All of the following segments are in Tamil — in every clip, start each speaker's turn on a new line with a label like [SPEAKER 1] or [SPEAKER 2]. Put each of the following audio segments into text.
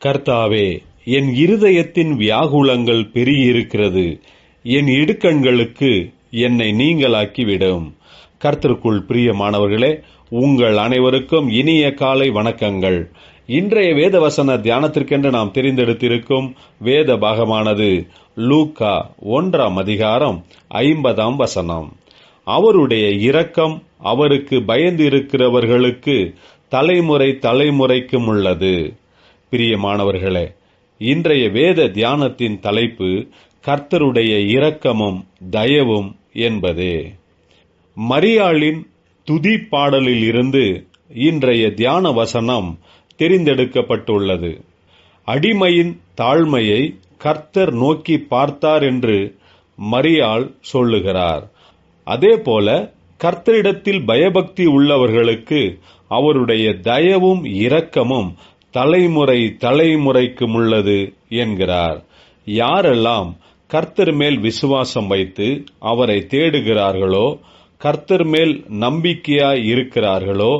[SPEAKER 1] கர்த்தாவே, என் இருதயத்தின் வியாகுலங்கள் பெருகியிருக்கிறது. என் இடுக்கண்களுக்கு என்னை நீங்களாக்கிவிடும். கர்த்தருக்குள் பிரியமானவர்களே, உங்கள் அனைவருக்கும் இனிய காலை வணக்கங்கள். இன்றைய வேதவசன தியானத்திற்கென்று நாம் தெரிந்தெடுத்திருக்கும் வேத பாகமானது லூக்கா 1:50. அவருடைய இரக்கம் அவருக்கு பயந்து இருக்கிறவர்களுக்கு தலைமுறை தலைமுறைக்கும் உள்ளது. பிரியமானவர்களே, இன்றைய வேத தியானத்தின் தலைப்பு கர்த்தருடைய இரக்கமும் தயவும் என்பதே. மரியாளின் துதி பாடலில் இருந்து இன்றைய தியான வசனம் தெரிந்தெடுக்கப்பட்டுள்ளது. அடிமையின் தாழ்மையை கர்த்தர் நோக்கி பார்த்தார் என்று மரியாள் சொல்லுகிறார். அதேபோல கர்த்தரிடத்தில் பயபக்தி உள்ளவர்களுக்கு அவருடைய தயவும் இரக்கமும் தலைமுறை தலைமுறைக்கும் உள்ளது என்கிறார். யாரெல்லாம் கர்த்தர் மேல் விசுவாசம் வைத்து அவரை தேடுகிறார்களோ, கர்த்தர் மேல் நம்பிக்கையாய் இருக்கிறார்களோ,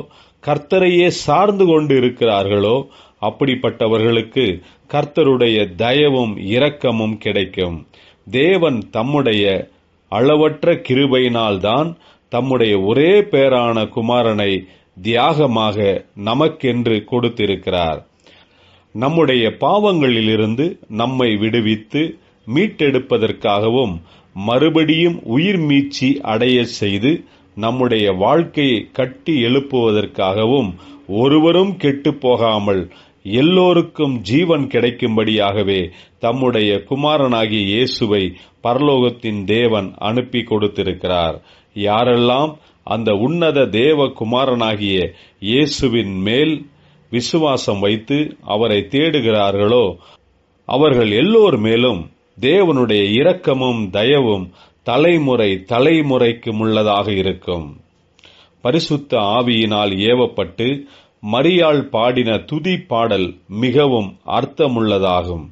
[SPEAKER 1] கர்த்தரையே சார்ந்து கொண்டு இருக்கிறார்களோ, அப்படிப்பட்டவர்களுக்கு கர்த்தருடைய தயவும் இரக்கமும் கிடைக்கும். தேவன் தம்முடைய அளவற்ற கிருபையினால்தான் தம்முடைய ஒரே பேரான குமாரனை தியாகமாக நமக்கென்று கொடுத்திருக்கிறார். நம்முடைய பாவங்களிலிருந்து நம்மை விடுவித்து மீட்டெடுப்பதற்காகவும் மறுபடியும் உயிர் மீட்சி அடைய செய்து நம்முடைய வாழ்க்கையை கட்டி எழுப்புவதற்காகவும் ஒருவரும் கெட்டுப் போகாமல் எல்லோருக்கும் ஜீவன் கிடைக்கும்படியாகவே தம்முடைய குமாரனாகிய இயேசுவை பரலோகத்தின் தேவன் அனுப்பி கொடுத்திருக்கிறார். யாரெல்லாம் அந்த உன்னத தேவ குமாரனாகிய இயேசுவின் மேல் விசுவாசம் வைத்து அவரை தேடுகிறார்களோ, அவர்கள் எல்லோர் மேலும் தேவனுடைய இரக்கமும் தயவும் தலைமுறை தலைமுறைக்கும் உள்ளதாக இருக்கும். பரிசுத்த ஆவியினால் ஏவப்பட்டு மரியாள் பாடின துதி பாடல் மிகவும் அர்த்தமுள்ளதாகும்.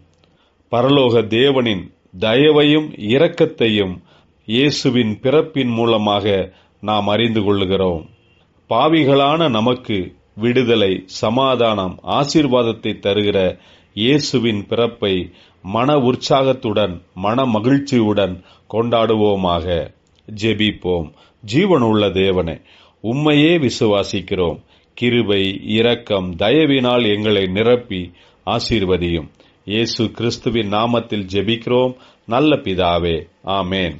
[SPEAKER 1] பரலோக தேவனின் தயவையும் இரக்கத்தையும் இயேசுவின் பிறப்பின் மூலமாக நாம் அறிந்து கொள்ளுகிறோம். பாவிகளான நமக்கு விடுதலை, சமாதானம், ஆசீர்வாதத்தை தருகிற இயேசுவின் பிறப்பை மன உற்சாகத்துடன் மன மகிழ்ச்சியுடன் கொண்டாடுவோமாக. ஜெபிப்போம். ஜீவனுள்ள தேவனே, உம்மையே விசுவாசிக்கிறோம். கிருபை, இரக்கம், தயவினால் எங்களை நிரப்பி ஆசீர்வதியும். இயேசு கிறிஸ்துவின் நாமத்தில் ஜெபிக்கிறோம் நல்ல பிதாவே. ஆமேன்.